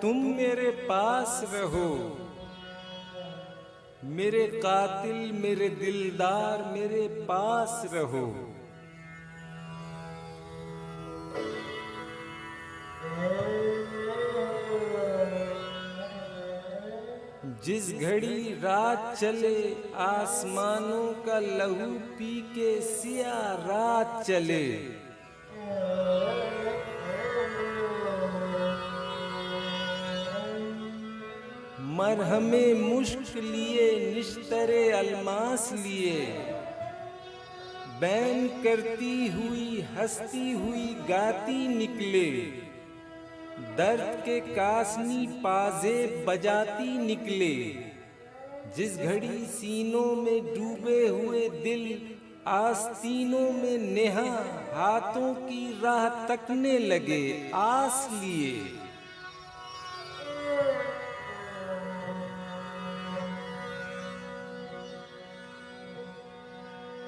तुम मेरे पास रहो। मेरे कातिल मेरे दिलदार मेरे पास रहो। जिस घड़ी रात चले आसमानों का लहू पी के सिया रात चले। मरहमे मुश्क लिए निश्तरे अलमास लिए, बैन करती हुई हंसती हुई गाती निकले। दर्द के कासनी पाजे बजाती निकले। जिस घड़ी सीनों में डूबे हुए दिल आस्तीनों में नेहा हाथों की राह तकने लगे आस लिए।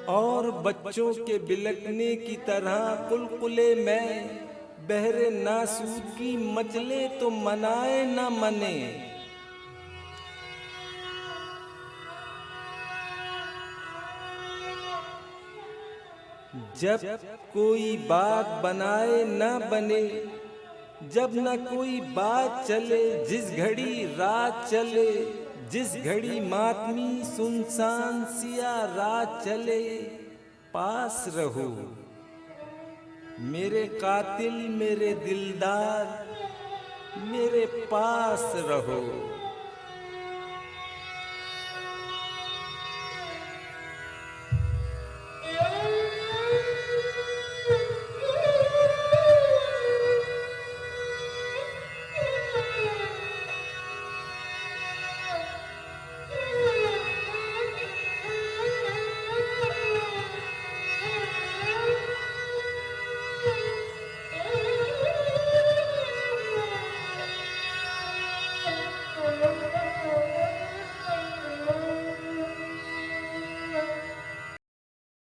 और बच्चों के बिलकने की तरह कुलकुले में बहरे नासूद की मचले तो मनाए न मने। जब कोई बात बनाए न बने, जब न कोई बात चले। जिस घड़ी रात चले, जिस घड़ी मातमी सुनसान सिया रात चले, पास रहो। मेरे कातिल मेरे दिलदार मेरे पास रहो।